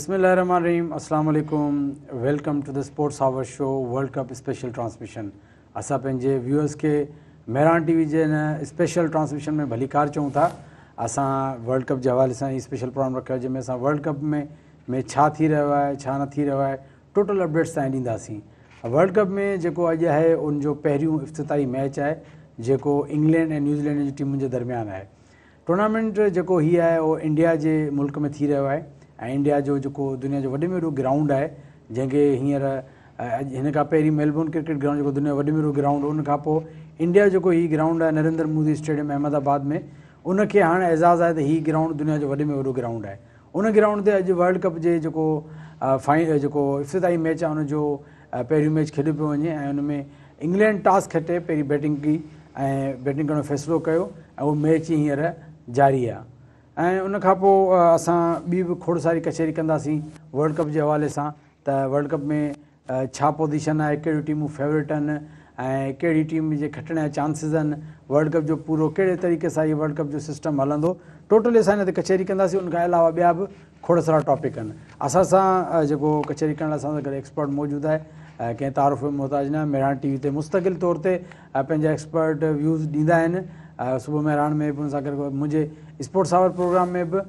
बिस्मिल्लाहिर्रहमानिर्रहीम, अस्सलाम वालेकुम। Welcome to the sports hour show world cup special transmission. असां पंहिंजे व्यूअर्स के मेहरान टीवी जे न स्पेशल ट्रांसमिशन में भलीकार चऊं था। असां वर्ल्ड कप जे हवाले सां ही स्पेशल प्रोग्राम रखियो आहे, जंहिंमें असां वर्ल्ड कप में छा थी रहियो आहे, छा न थी रहियो आहे, टोटल अपडेट्स तव्हां ॾींदासीं। वर्ल्ड कप में जेको अॼु आहे उनजो पहिरियों इफ़्तिताही मैच आहे, जेको इंग्लैंड ऐं न्यूज़ीलैंड जी टीमुनि जे दरमियान आहे। टूर्नामेंट जेको हीअ आहे उहो इंडिया जे मुल्क में थी रहियो आहे ऐं इंडिया जो जेको दुनिया जो वॾे में वॾो ग्राउंड आहे, जंहिंखे हींअर हिन खां पहिरीं मेलबोर्न क्रिकेट ग्राउंड जेको दुनिया जो वॾे में वॾो ग्राउंड, उन खां पोइ इंडिया जेको हीउ ग्राउंड आहे नरेंद्र मोदी स्टेडियम अहमदाबाद में, उनखे हाणे एज़ाज़ आहे त हीउ ग्राउंड दुनिया जो वॾे में वॾो ग्राउंड आहे। उन ग्राउंड ते अॼु वर्ल्ड कप जे जेको जेको इफ़्तिताही मैच आहे उनजो पहिरियों मैच खेॾियो पियो वञे ऐं उन में इंग्लैंड टॉस खटे पहिरीं बैटिंग की ऐं बैटिंग करण जो फ़ैसिलो कयो ऐं उहो मैच हींअर जारी आहे। ऐं उन खां पोइ असां ॿी बि खोड़ सारी कचहरी कंदासीं वर्ल्ड कप जे हवाले सां त वर्ल्ड कप में छा पोज़ीशन आहे, कहिड़ियूं टीमूं फेवरेट आहिनि ऐं कहिड़ी टीम जे खटण जा चांसिस आहिनि, वर्ल्ड कप जो पूरो कहिड़े तरीक़े सां इहो वर्ल्ड कप जो सिस्टम हलंदो, टोटली असां हिन ते कचहरी कंदासीं। उनखां अलावा ॿिया बि खोड़ सारा टॉपिक आहिनि। असां सां जेको कचहरी करण लाइ असां सां गॾु एक्सपर्ट मौजूदु आहे, कंहिं तारुफ़ मुहताज न, मेहरान टीवी ते मुस्तक़िल तौर ते पंहिंजा एक्सपर्ट व्यूज़ ॾींदा आहिनि। सुबुह मेहरान में बि उन सां गॾु मुंहिंजे स्पोर्ट्स आवर प्रोग्राम में बि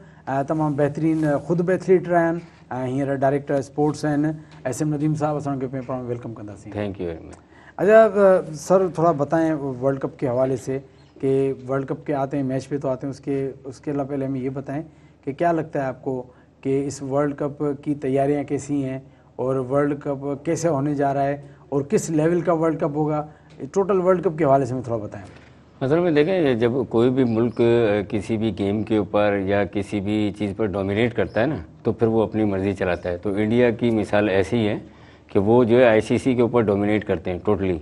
तमामु बहितरीनु ख़ुदि बि एथलीट रहिया आहिनि ऐं हींअर डायरेक्टर स्पोर्ट्स आहिनि एस एम नदीम साहब। असां उनके प्रोग्राम में वेलकम कंदासीं। Thank you very much. अच्छा सर, थोड़ा बताएं वर्ल्ड कप के हवाले से कि वर्ल्ड कप के आते हैं, मैच पे तो आते हैं, उसके अलावा पहले हमें ये बताएं कि क्या लगता है आपको कि इस वर्ल्ड कप की तैयारियां कैसी हैं और वर्ल्ड कप कैसे होने जा रहा है और किस लेवल का वर्ल्ड कप होगा, टोटल वर्ल्ड कप के हवाले से हमें थोड़ा बताएं। असल में देखें, जब कोई भी मुल्क किसी भी गेम के ऊपर या किसी भी चीज़ पर डोमिनेट करता है ना, तो फिर वो अपनी मर्ज़ी चलाता है। तो इंडिया की मिसाल ऐसी है कि वो जो है आईसीसी के ऊपर डोमिनेट करते हैं टोटली।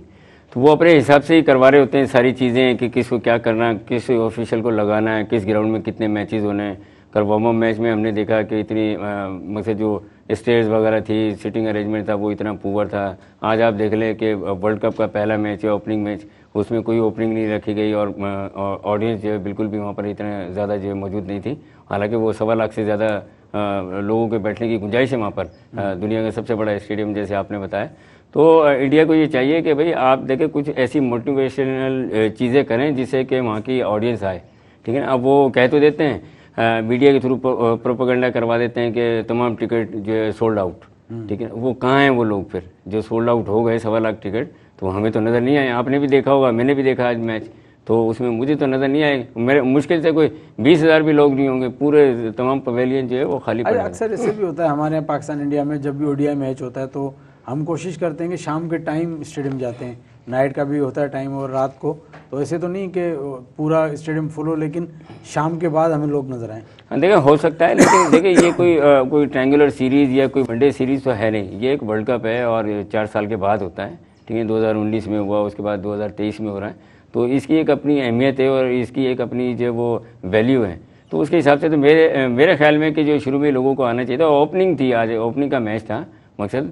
तो वो अपने हिसाब से ही करवा रहे होते हैं सारी चीज़ें कि किसको क्या करना, किस ऑफिशियल को लगाना है, किस ग्राउंड में कितने मैचेस होने हैं। कल वार्म अप मैच में हमने देखा कि इतनी मतलब जो स्टेज वगैरह थी, सिटिंग अरेंजमेंट था, वो इतना पुअर था। आज आप देख लें कि वर्ल्ड कप का पहला मैच है, ओपनिंग मैच, उसमें कोई ओपनिंग नहीं रखी गई और ऑडियंस जो है बिल्कुल भी वहाँ पर इतना ज़्यादा जो है मौजूद नहीं थी। हालांकि वो 1.25 लाख से ज़्यादा लोगों के बैठने की गुंजाइश है वहाँ पर, दुनिया का सबसे बड़ा स्टेडियम जैसे आपने बताया। तो इंडिया को ये चाहिए कि भाई आप देखें कुछ ऐसी मोटिवेशनल चीज़ें करें जिससे कि वहाँ की ऑडियंस आए, ठीक है ना। अब वो कह तो देते हैं, मीडिया के थ्रू प्रोपेगेंडा करवा देते हैं कि तमाम टिकट जो है सोल्ड आउट, ठीक है। वो कहाँ हैं वो लोग फिर जो सोल्ड आउट हो गए 1.25 लाख टिकट, तो हमें तो नज़र नहीं आए। आपने भी देखा होगा, मैंने भी देखा आज मैच, तो उसमें मुझे तो नज़र नहीं आए। मेरे मुश्किल से कोई 20,000 भी लोग नहीं होंगे, पूरे तमाम पवेलियन जो है वो खाली पड़े। अक्सर ऐसे भी होता है हमारे यहाँ पाकिस्तान इंडिया में, जब भी ओडीआई मैच होता है तो हम कोशिश करते हैं कि शाम के टाइम स्टेडियम जाते हैं, नाइट का भी होता है टाइम और रात को, तो ऐसे तो नहीं कि पूरा स्टेडियम फुल हो, लेकिन शाम के बाद हमें लोग नजर आए। हाँ देखिए, हो सकता है, लेकिन देखिए ये कोई ट्रायंगुलर सीरीज़ या कोई वनडे सीरीज़ तो है नहीं। ये एक वर्ल्ड कप है और 4 साल के बाद होता है, ठीक है। 2019 में हुआ, उसके बाद 2023 में हो रहा है। तो इसकी एक अपनी अहमियत है और इसकी एक अपनी जो वो वैल्यू है। तो उसके हिसाब से तो मेरे ख्याल में कि जो शुरू में लोगों को आना चाहिए था, ओपनिंग थी, आज ओपनिंग का मैच था मकसद।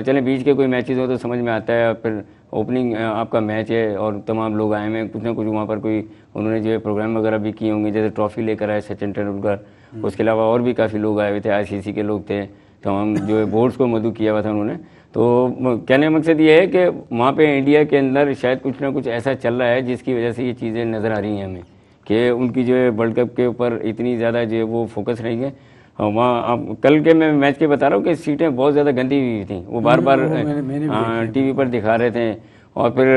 चले बीच के कोई मैचेस हो तो समझ में आता है, फिर ओपनिंग आपका मैच है और तमाम लोग आए हैं, कुछ ना कुछ वहाँ पर कोई उन्होंने जो है प्रोग्राम वगैरह भी किए होंगे, जैसे ट्रॉफी लेकर आए सचिन तेंदुलकर, उसके अलावा और भी काफ़ी लोग आए हुए थे, आईसीसी के लोग थे, तमाम जो है बोर्ड्स को मदऊ किया हुआ था उन्होंने। तो कहने का मकसद ये है कि वहाँ पे इंडिया के अंदर शायद कुछ ना कुछ ऐसा चल रहा है जिसकी वजह से ये चीज़ें नज़र आ रही हैं हमें कि उनकी जो है वर्ल्ड कप के ऊपर इतनी ज़्यादा जो है वो फोकस रही है। वहाँ आप कल के मैं मैच के बता रहा हूँ कि सीटें बहुत ज़्यादा गंदी हुई थी, वो बार बार टीवी पर दिखा रहे थे। और फिर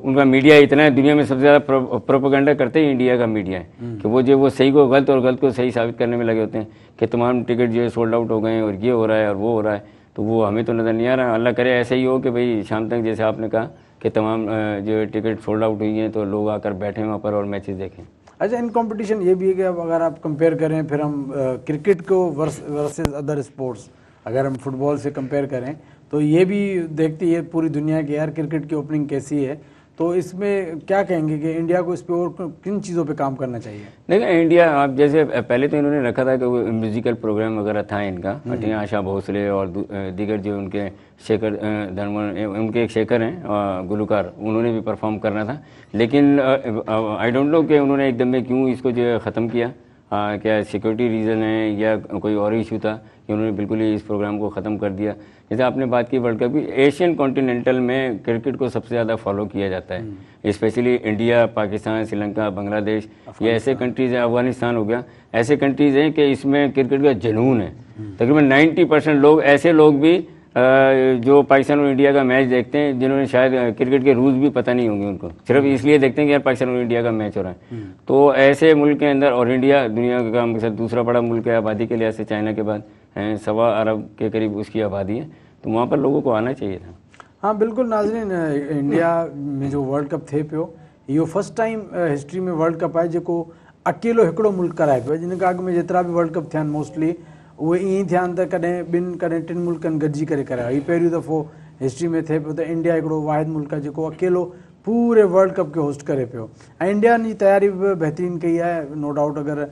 उनका मीडिया इतना है, दुनिया में सबसे ज़्यादा प्रोपेगेंडा करते ही इंडिया का मीडिया है कि वो जो वो सही को गलत और गलत को सही साबित करने में लगे होते हैं कि तमाम टिकट जो है सोल्ड आउट हो गए हैं और ये हो रहा है और वो हो रहा है। तो वो हमें तो नज़र नहीं आ रहा। अल्लाह करे ऐसे ही हो कि भाई शाम तक जैसे आपने कहा कि तमाम जो टिकट सोल्ड आउट हुई हैं तो लोग आकर बैठें वहाँ पर और मैचेस देखें। अच्छा, इन कंपटीशन ये भी है कि अब अगर आप कंपेयर करें, फिर हम क्रिकेट को वर्सेस अदर स्पोर्ट्स, अगर हम फुटबॉल से कंपेयर करें तो ये भी देखती है पूरी दुनिया की यार क्रिकेट की ओपनिंग कैसी है। तो इसमें क्या कहेंगे कि इंडिया को इस पे और किन चीज़ों पे काम करना चाहिए? देखिए इंडिया, आप जैसे पहले तो इन्होंने रखा था कि वो म्यूजिकल प्रोग्राम वगैरह था इनका, ठीक है। आशा भोसले और दीगर जो उनके शेखर धर्मन, उनके एक शेखर हैं गुलकार, उन्होंने भी परफॉर्म करना था। लेकिन आई डोंट नो कि उन्होंने एकदम में क्यों इसको जो है ख़त्म किया। क्या सिक्योरिटी रीज़न है या कोई और इशू था कि उन्होंने बिल्कुल ही इस प्रोग्राम को ख़त्म कर दिया। जैसे आपने बात की वर्ल्ड कप की, एशियन कॉन्टिनेंटल में क्रिकेट को सबसे ज़्यादा फॉलो किया जाता है, स्पेशली इंडिया, पाकिस्तान, श्रीलंका, बांग्लादेश, ये ऐसे कंट्रीज़ हैं, अफगानिस्तान हो गया, ऐसे कंट्रीज़ हैं कि इसमें क्रिकेट का जुनून है। तकरीबन 90% लोग ऐसे लोग भी जो पाकिस्तान और इंडिया का मैच देखते हैं जिन्होंने शायद क्रिकेट के रूल्स भी पता नहीं होंगे उनको, सिर्फ इसलिए देखते हैं कि यार पाकिस्तान और इंडिया का मैच हो रहा है। तो ऐसे मुल्क के अंदर, और इंडिया दुनिया का दूसरा बड़ा मुल्क है आबादी के लिहाज से, चाइना के बाद हैं, 1.25 अरब के करीब उसकी आबादी है, तो वहाँ पर लोगों को आना चाहिए था। हाँ बिल्कुल नाज़रीन, इंडिया में जो वर्ल्ड कप थिए पियो, इहो फर्स्ट टाइम हिस्ट्री में वर्ल्ड कप आहे जेको अकेलो हिकिड़ो मुल्क कराए पियो। जिन खां अॻु में जेतिरा बि वर्ल्ड कप थिया आहिनि मोस्टली उहे ईअं ई थिया आहिनि त कॾहिं ॿिनि कॾहिं टिनि मुल्कनि गॾिजी करे करायो। हीउ पहिरियों दफ़ो हिस्ट्री में थिए पियो त इंडिया हिकिड़ो वाहिद मुल्क आहे जेको अकेलो पूरे वर्ल्ड कप खे होस्ट करे पियो। ऐं इंडिया जी तयारी बि बहितरीनु कई आहे, नो डाउट। अगरि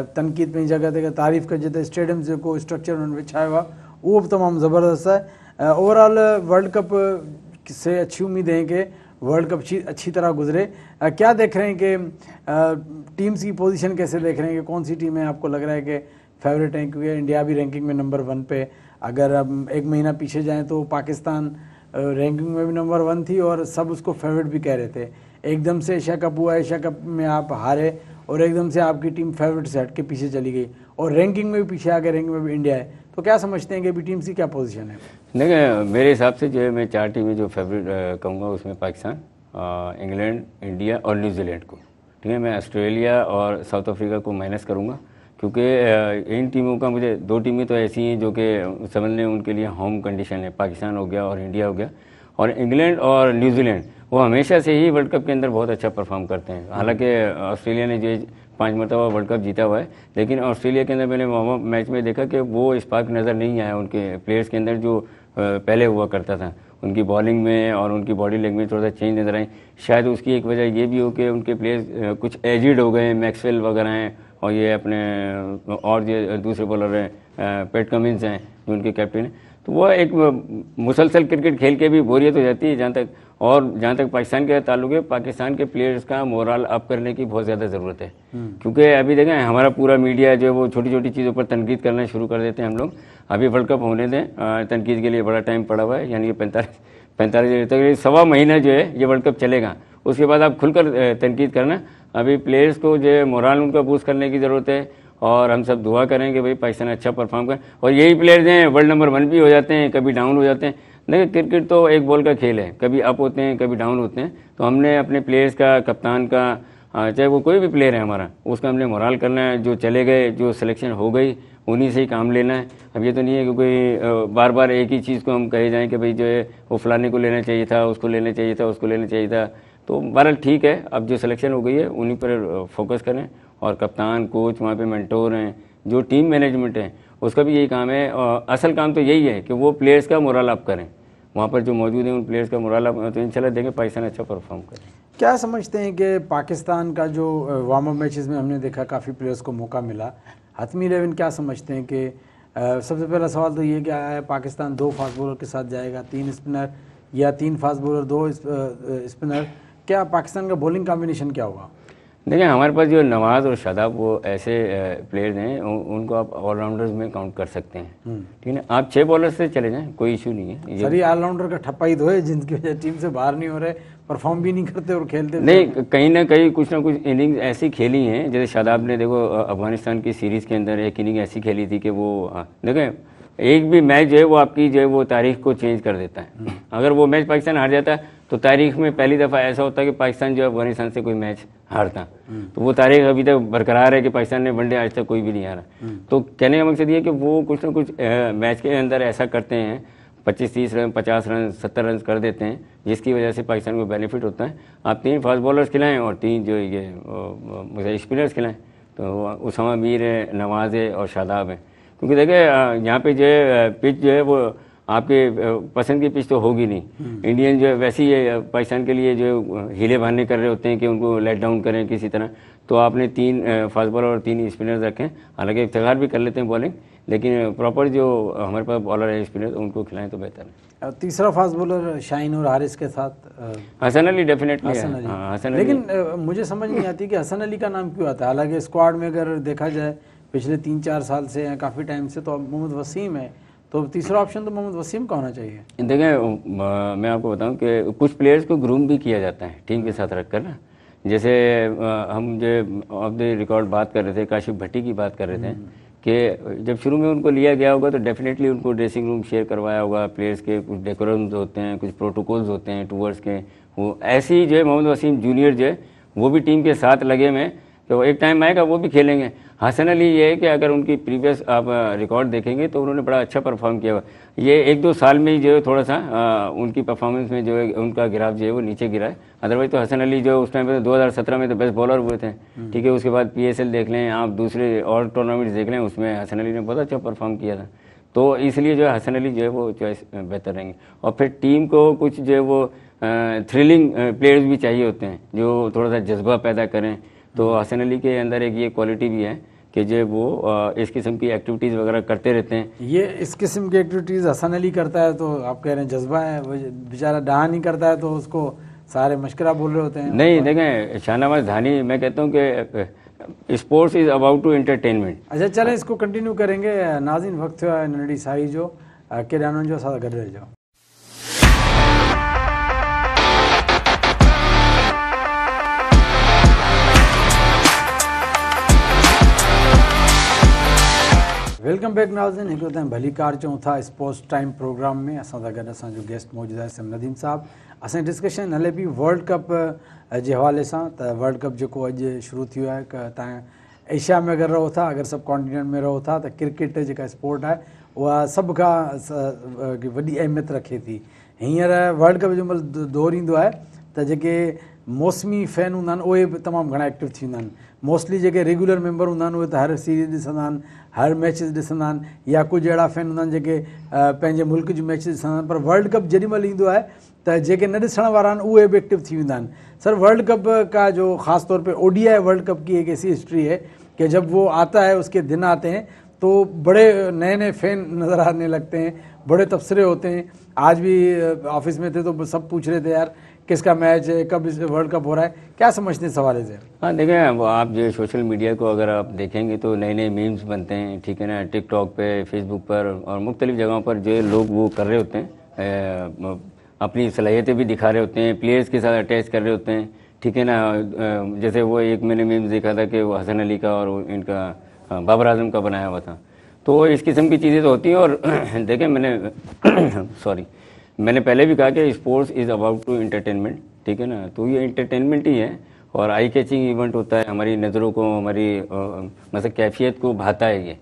तनक़ीद पंहिंजी जॻह ते तारीफ़ कजे त स्टेडियम जेको स्ट्रक्चर उन्हनि विछायो आहे उहो बि तमामु ज़बरदस्त है। ओवरऑल वर्ल्ड कप से अच्छी उम्मीद है कि वर्ल्ड कप अच्छी तरह गुजरे। क्या देख रहे हैं कि टीम्स की पोजीशन कैसे देख रहे हैं कि कौन सी टीमें आपको लग रहा है कि फेवरेट हैं? क्योंकि इंडिया भी रैंकिंग में नंबर 1 पे, अगर अब एक महीना पीछे जाएं तो पाकिस्तान रैंकिंग में भी नंबर 1 थी और सब उसको फेवरेट भी कह रहे थे। एकदम से एशिया कप हुआ, एशिया कप में आप हारे और एकदम से आपकी टीम फेवरेट से हट के पीछे चली गई और रैंकिंग में भी पीछे आ गए, रैंकिंग में भी इंडिया है। तो क्या समझते हैं कि अभी टीम्स की क्या पोजीशन है? देखिए मेरे हिसाब से जो है, मैं 4 टीमें जो फेवरेट कहूँगा उसमें पाकिस्तान, इंग्लैंड, इंडिया और न्यूजीलैंड को, ठीक है। मैं ऑस्ट्रेलिया और साउथ अफ्रीका को माइनस करूँगा, क्योंकि इन टीमों का, मुझे 2 टीमें तो ऐसी हैं जो कि समझ लें उनके लिए होम कंडीशन है, पाकिस्तान हो गया और इंडिया हो गया। और इंग्लैंड और न्यूजीलैंड वो हमेशा से ही वर्ल्ड कप के अंदर बहुत अच्छा परफॉर्म करते हैं। हालांकि ऑस्ट्रेलिया ने जो 5 मरतबा वर्ल्ड कप जीता हुआ है, लेकिन ऑस्ट्रेलिया के अंदर मैंने वार्म मैच में देखा कि वो स्पार्क नज़र नहीं आया उनके प्लेयर्स के अंदर जो पहले हुआ करता था। उनकी बॉलिंग में और उनकी बॉडी लैंग्वेज थोड़ा सा चेंज नज़र आई। शायद उसकी एक वजह ये भी हो कि उनके प्लेयर्स कुछ एजिड हो गए, मैक्सवेल वगैरह हैं और ये अपने और ये दूसरे बॉलर हैं, पैट कमिंस हैं जो उनके कैप्टन हैं। तो वो एक मुसलसल क्रिकेट खेल के भी बोरियत हो जाती है जहाँ तक पाकिस्तान का ताल्लुक है। पाकिस्तान के प्लेयर्स का मोरल अप करने की बहुत ज़्यादा ज़रूरत है, क्योंकि अभी देखें हमारा पूरा मीडिया जो है वो छोटी छोटी चीज़ों पर तनकीद करना शुरू कर देते हैं हम लोग। अभी वर्ल्ड कप होने दें, तनकीद के लिए बड़ा टाइम पड़ा हुआ है, यानी कि 45 तक 1.25 महीना जो है ये वर्ल्ड कप चलेगा। उसके बाद आप खुलकर तनकीद करना। अभी प्लेयर्स को जो है मोरल उनका बूस्ट करने की ज़रूरत है और हम सब दुआ करें कि भाई पाकिस्तान अच्छा परफॉर्म करें। और यही प्लेयर्स हैं वर्ल्ड नंबर 1 भी हो जाते हैं, कभी डाउन हो जाते हैं। देखिए क्रिकेट तो एक बॉल का खेल है, कभी अप होते हैं कभी डाउन होते हैं। तो हमने अपने प्लेयर्स का, कप्तान का, चाहे वो कोई भी प्लेयर है हमारा, उसका हमने मोरल करना है। जो चले गए, जो सिलेक्शन हो गई, उन्हीं से ही काम लेना है। अब ये तो नहीं है कि कोई बार बार एक ही चीज़ को हम कहे जाएँ कि भाई जो है वो फलाने को लेना चाहिए था, उसको लेना चाहिए था, उसको लेना चाहिए था। तो बहरहाल ठीक है, अब जो सिलेक्शन हो गई है उन्हीं पर फोकस करें। और कप्तान, कोच, वहाँ पे मेंटोर हैं, जो टीम मैनेजमेंट है, उसका भी यही काम है। और असल काम तो यही है कि वो प्लेयर्स का मोरल अप करें, वहाँ पर जो मौजूद हैं उन प्लेयर्स का मोरल अप। तो इंशाल्लाह देखें पाकिस्तान अच्छा परफॉर्म करे। क्या समझते हैं कि पाकिस्तान का जो वार्म अप मैचेस में हमने देखा काफ़ी प्लेयर्स को मौका मिला, हतमी 11 क्या समझते हैं कि सबसे पहला सवाल तो ये क्या है, पाकिस्तान 2 फास्ट बॉलर के साथ जाएगा, 3 स्पिनर या 3 फास्ट बॉलर 2 स्पिनर? क्या पाकिस्तान का बॉलिंग कॉम्बिनेशन क्या होगा? देखिए हमारे पास जो नवाज़ और शादाब वो ऐसे प्लेयर्स हैं, उनको आप ऑलराउंडर्स में काउंट कर सकते हैं, ठीक है। आप 6 बॉलर से चले जाएं, कोई इशू नहीं है। सर ये ऑलराउंडर का ठप्पा ही तो है जिनकी वजह टीम से बाहर नहीं हो रहे, परफॉर्म भी नहीं करते और खेलते नहीं। कहीं ना कहीं कुछ ना कुछ इनिंग्स ऐसी खेली हैं, जैसे शादाब ने देखो अफगानिस्तान की सीरीज़ के अंदर एक इनिंग ऐसी खेली थी कि वो देखें एक भी मैच जो है वो आपकी जो है वो तारीख को चेंज कर देता है। अगर वो मैच पाकिस्तान हार जाता है तो तारीख में पहली दफ़ा ऐसा होता है कि पाकिस्तान जो है अफगानिस्तान से कोई मैच हारता, तो वो तारीख अभी तक बरकरार है कि पाकिस्तान ने वनडे आज तक कोई भी नहीं हारा। तो कहने का मकसद ये है कि वो कुछ ना कुछ मैच के अंदर ऐसा करते हैं, 25-30 रन, 50 रन, 70 रन कर देते हैं, जिसकी वजह से पाकिस्तान को बेनिफिट होता है। आप 3 फास्ट बॉलर्स खिलाएँ और 3 जो ये स्पिनर्स खिलाएँ, तो उसामा मीर है, नवाज़ है और शादाब है। क्योंकि देखिए यहाँ पे जो है पिच जो है वो आपके पसंद की पिच तो होगी नहीं। इंडियन जो है वैसे ही पाकिस्तान के लिए जो हीले बहाने कर रहे होते हैं कि उनको लेट डाउन करें किसी तरह, तो आपने 3 फास्ट बॉलर और 3 स्पिनर रखें। हालांकि इफ्तिखार भी कर लेते हैं बॉलिंग, लेकिन प्रॉपर जो हमारे पास बॉलर है स्पिनर उनको खिलाएं तो बेहतर है। तीसरा फास्ट बॉलर शाहीन और हारिस के साथ हसन अली डेफिनेटली हसन है। अली। हाँ, हसन अली। लेकिन मुझे समझ नहीं आती कि हसन अली का नाम क्यों आता है। हालांकि स्क्वाड में अगर देखा जाए पिछले 3-4 साल से या काफ़ी टाइम से तो अब मोहम्मद वसीम है, तो तीसरा ऑप्शन तो मोहम्मद वसीम का होना चाहिए। देखें, मैं आपको बताऊं कि कुछ प्लेयर्स को ग्रूम भी किया जाता है टीम के साथ रखकर ना। जैसे हम जो ऑफ द रिकॉर्ड बात कर रहे थे, काशिफ भट्टी की बात कर रहे थे कि जब शुरू में उनको लिया गया होगा तो डेफिनेटली उनको ड्रेसिंग रूम शेयर करवाया होगा। प्लेयर्स के कुछ डेकोरम्स होते हैं, कुछ प्रोटोकॉल्स होते हैं टूवर्ड्स के, वो ऐसे ही जो है मोहम्मद वसीम जूनियर जो है वो भी टीम के साथ लगे में, तो एक टाइम आएगा वो भी खेलेंगे। हसन अली ये है कि अगर उनकी प्रीवियस आप रिकॉर्ड देखेंगे तो उन्होंने बड़ा अच्छा परफॉर्म किया हुआ। ये 1-2 साल में ही जो है थोड़ा सा उनकी परफॉर्मेंस में जो है उनका गिराव जो है वो नीचे गिरा है। अदरवाइज तो हसन अली जो उस टाइम पे 2017 में तो बेस्ट बॉलर हुए थे, ठीक है। उसके बाद PSL देख लें आप, दूसरे और टूर्नामेंट्स देख लें, उसमें हसन अली ने बहुत अच्छा परफॉर्म किया था। तो इसलिए जो है हसन अली जो है वो चॉइस बेहतर रहेंगे। और फिर टीम को कुछ जो है वो थ्रिलिंग प्लेयर्स भी चाहिए होते हैं जो थोड़ा सा जज्बा पैदा करें। तो हसन अली के अंदर एक ये क्वालिटी भी है कि जो वो इस किस्म की एक्टिविटीज़ वगैरह करते रहते हैं। ये इस किस्म की एक्टिविटीज़ हसन अली करता है तो आप कह रहे हैं जज्बा है, वो बेचारा डहा नहीं करता है तो उसको सारे मशकरा बोल रहे होते हैं। नहीं, देखें शाहनवाज धानी, मैं कहता हूँ कि sports is about to entertainment. अच्छा चलें इसको कंटिन्यू करेंगे। नाज़रीन वक्त हुआ नंढड़ी साई जो किरानों जो साथ गॾु रहिजो। वेलकम बैक नाज़रीन, हिकु तव्हां भली कार चऊं था स्पोर्ट्स टाइम प्रोग्राम में। असां सां गॾु असांजो गेस्ट मौजूदु आहे सिम नदीम साहब। असांजी डिस्कशन हले पई वर्ल्ड कप जे हवाले सां। त वर्ल्ड कप जेको अॼु शुरू थियो आहे, तव्हां एशिया में अगरि रहो था, अगरि सब कॉन्टिनेंट में रहो था, त क्रिकेट जेका स्पोर्ट आहे उहा सभ खां वॾी अहमियत रखे थी। हींअर वर्ल्ड कप जो महिल दौर ईंदो आहे त जेके मौसमी फैन हूंदा आहिनि उहे बि तमामु घणा एक्टिव थी वेंदा आहिनि। मोस्टली जेके रेगुलर मेंबर हूंदा आहिनि उहे त हर सीरीज़ ॾिसंदा आहिनि, हर मैचिस ॾिसंदा आहिनि, या कुझु अहिड़ा फैन हूंदा आहिनि जेके पंहिंजे मुल्क जूं मैचिस ॾिसंदा आहिनि। पर वर्ल्ड कप जेॾी महिल ईंदो आहे त जेके न ॾिसण वारा आहिनि उहे बि एक्टिव थी वेंदा आहिनि। सर, वर्ल्ड कप का जो ख़ास तौर पे ODI वर्ल्ड कप की एक ऐसी हिस्ट्री है कि जब वो आता है उसके दिन आते हैं तो बड़े नए नए फैन नज़र आने लगते हैं, बड़े तबसरे होते हैं। आज भी ऑफिस में थे तो सब पूछ रहे थे यार किसका मैच है, कब इस वर्ल्ड कप हो रहा है, क्या समझते हैं इस हवाले से? हाँ देखें, आप जो सोशल मीडिया को अगर आप देखेंगे तो नए नए मीम्स बनते हैं, ठीक है ना। टिकटॉक पे, फेसबुक पर और मुख्तलिफ जगहों पर जो लोग वो कर रहे होते हैं, अपनी सलाहियतें भी दिखा रहे होते हैं, प्लेयर्स के साथ अटैच कर रहे होते हैं, ठीक है ना। जैसे वो एक मैंने मीम्स देखा था कि वो हसन अली का और इनका बाबर आजम का बनाया हुआ था। तो इस किस्म की चीज़ें तो होती हैं। और देखें मैंने पहले भी कहा कि sports is about to entertainment, ठीक है ना। तो ये एंटरटेनमेंट ही है और आई कैचिंग इवेंट होता है, हमारी नज़रों को, हमारी मतलब कैफियत को भाता है ये।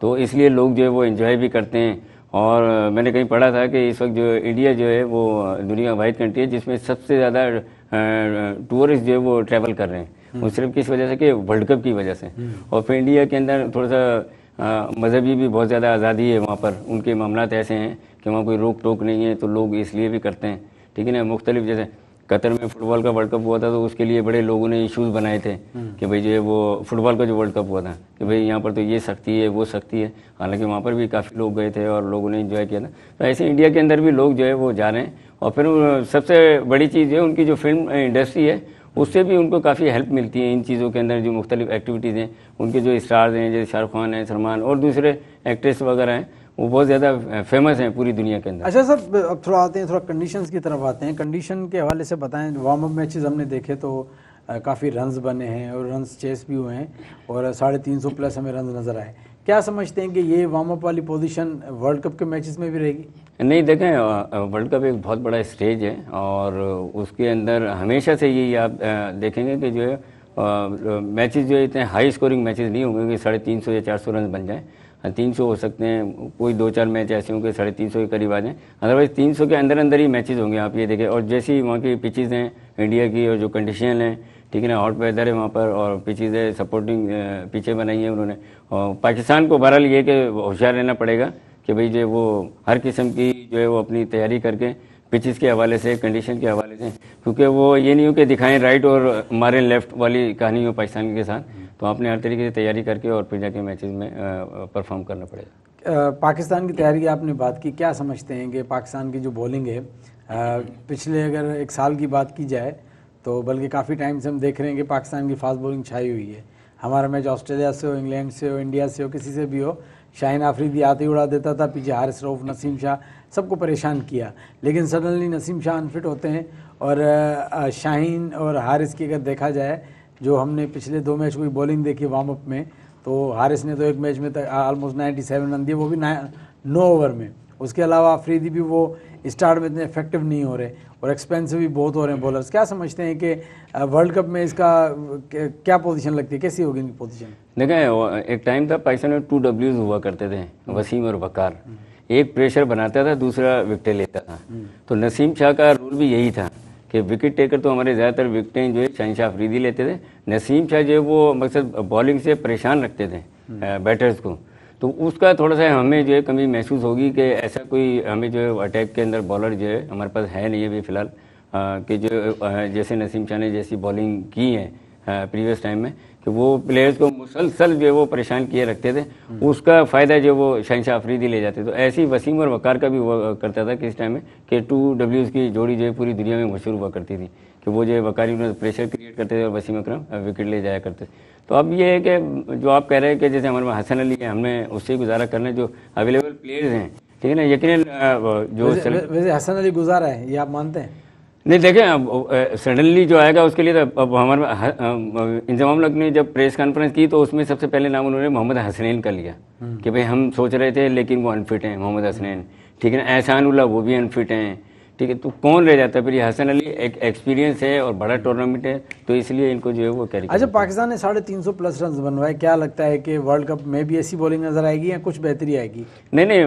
तो इसलिए लोग जो है वो एंजॉय भी करते हैं। और मैंने कहीं पढ़ा था कि इस वक्त जो इंडिया जो है वो दुनिया वाइड कंट्री है जिसमें सबसे ज़्यादा टूरिस्ट जो है वो ट्रैवल कर रहे हैं। वो सिर्फ किस वजह से कि वर्ल्ड कप की वजह से। और फिर इंडिया के अंदर थोड़ा सा मजहबी भी बहुत ज़्यादा आज़ादी है वहाँ पर, उनके मामलात ऐसे हैं कि वहाँ कोई रोक टोक नहीं है, तो लोग इसलिए भी करते हैं, ठीक है ना। मुख्तलिफ जैसे कतर में फुटबॉल का वर्ल्ड कप हुआ था तो उसके लिए बड़े लोगों ने इश्यूज़ बनाए थे कि भाई जो है वो फुटबॉल का जो वर्ल्ड कप हुआ था कि भाई यहाँ पर तो ये सख्ती है, वो सख्ती है। हालांकि वहाँ पर भी काफ़ी लोग गए थे और लोगों ने एंजॉय किया था। तो ऐसे इंडिया के अंदर भी लोग जो है वो जा रहे हैं। और फिर सबसे बड़ी चीज़ जो है उनकी जो फिल्म इंडस्ट्री है उससे भी उनको काफ़ी हेल्प मिलती है इन चीज़ों के अंदर। जो मुख्तलिफ एक्टिविटीज़ हैं, उनके जो स्टार्स हैं जैसे शाहरुख खान हैं, सलमान और दूसरे एक्ट्रेस वगैरह हैं, वो बहुत ज़्यादा फेमस हैं पूरी दुनिया के अंदर। अच्छा सर, अब थोड़ा आते हैं, थोड़ा कंडीशंस की तरफ आते हैं। कंडीशन के हवाले से बताएं। वार्म अप मैचेस हमने देखे तो काफ़ी रन्स बने हैं और रन्स चेस भी हुए हैं और 350 प्लस हमें रन नज़र आए। क्या समझते हैं कि ये वार्म अप वाली पोजीशन वर्ल्ड कप के मैचेस में भी रहेगी? नहीं, देखें वर्ल्ड कप एक बहुत बड़ा स्टेज है और उसके अंदर हमेशा से यही आप देखेंगे कि जो है मैचेस जो है इतने हाई स्कोरिंग मैचेस नहीं होंगे कि 350 या 400 रन बन जाएँ। 300 हो सकते हैं, कोई 2-4 मैच ऐसे होंगे 350 के करीब आ जाएँ। अदरवाइज़ 300 के अंदर अंदर ही मैचेस होंगे, आप ये देखें। और जैसी वहाँ की पिचेज़ हैं इंडिया की और जो कंडीशन है, ठीक है ना, हॉट वेदर है वहाँ पर और पिचेज़ है, सपोर्टिंग पिचें बनाई हैं उन्होंने। और पाकिस्तान को बहरहाल ये कि होशियार रहना पड़ेगा कि भाई जो है वो हर किस्म की जो है वो अपनी तैयारी करके पिचेस के हवाले से, कंडीशन के हवाले से, क्योंकि वो ये नहीं हो कि दिखाएं राइट और मारें लेफ्ट वाली कहानी हो पाकिस्तान के साथ। तो आपने हर तरीके से तैयारी करके और फिर जाके मैचेस में परफॉर्म करना पड़ेगा। पाकिस्तान की तैयारी की आपने बात की, क्या समझते हैं कि पाकिस्तान की जो बॉलिंग है पिछले अगर एक साल की बात की जाए तो बल्कि काफ़ी टाइम से हम देख रहे हैं कि पाकिस्तान की फास्ट बॉलिंग छाई हुई है। हमारा मैच ऑस्ट्रेलिया से हो, इंग्लैंड से हो, इंडिया से हो, किसी से भी हो, शाहीन आफरीदी आते ही उड़ा देता था, पीछे हारिस रऊफ, नसीम शाह सबको परेशान किया। लेकिन सडनली नसीम शाह अनफिट होते हैं और शाहीन और हारिस की अगर देखा जाए, जो हमने पिछले 2 मैच की बॉलिंग देखी वार्म अप में, तो हारिस ने तो एक मैच में ऑलमोस्ट 97 रन दिए, वो भी 9 ओवर में। उसके अलावा अफरीदी भी वो स्टार्ट में इतने इफेक्टिव नहीं हो रहे और एक्सपेंसिव भी बहुत हो रहे हैं बॉलर्स। क्या समझते हैं कि वर्ल्ड कप में इसका क्या पोजीशन लगती है, कैसी होगी इनकी पोजीशन? देखें, एक टाइम था पाकिस्तान में 2 Ws हुआ करते थे, वसीम और वकार। एक प्रेशर बनाता था, दूसरा विकेट लेता था। तो नसीम शाह का रूल भी यही था कि विकेट टेकर तो हमारे ज़्यादातर विकेटें जो है शाहीन शाह अफरीदी लेते थे। नसीम शाह जो है वो मकसद बॉलिंग से परेशान रखते थे बैटर्स को। तो उसका थोड़ा सा हमें जो है कमी महसूस होगी कि ऐसा कोई हमें जो है अटैक के अंदर बॉलर जो है हमारे पास है नहीं अभी फ़िलहाल, कि जो जैसे नसीम शाह ने जैसी बॉलिंग की है प्रीवियस टाइम में, कि वो प्लेयर्स को मुसलसल जो है वो परेशान किए रखते थे। उसका फ़ायदा जो वो शाहीन शाह अफरीदी ले जाते। तो ऐसे ही वसीम और वकार का भी हुआ करता था किस टाइम में कि 2 Ws की जोड़ी जो है पूरी दुनिया में मशहूर हुआ करती थी, कि वो जो है वकारी में प्रेशर क्रिएट करते थे और वसीम अकरम विकेट ले जाया करते। तो अब ये है कि जो आप कह रहे हैं कि जैसे हमारे हसन अली है, हमने उससे गुजारा करना, जो अवेलेबल प्लेयर्स हैं, ठीक है ना, यकीनन जो वैसे हसन अली गुजारा है, ये आप मानते हैं? नहीं, देखें अब सडनली जो आएगा उसके लिए तो अब हमारे इंजमाम लक ने जब प्रेस कॉन्फ्रेंस की तो उसमें सबसे पहले नाम उन्होंने मोहम्मद हसनैन का लिया कि भाई हम सोच रहे थे लेकिन वो अनफिट हैं, मोहम्मद हसनैन, ठीक है ना, एहसान उल्लाह वो भी अनफिट हैं, ठीक है। तो कौन रह जाता है फिर? ये हसन अली एक एक्सपीरियंस है और बड़ा टूर्नामेंट है, तो इसलिए इनको जो है वो कैरी। अच्छा, पाकिस्तान ने 350+ रन बनवाए, क्या लगता है कि वर्ल्ड कप में भी ऐसी बॉलिंग नजर आएगी या कुछ बेहतरी आएगी? नहीं,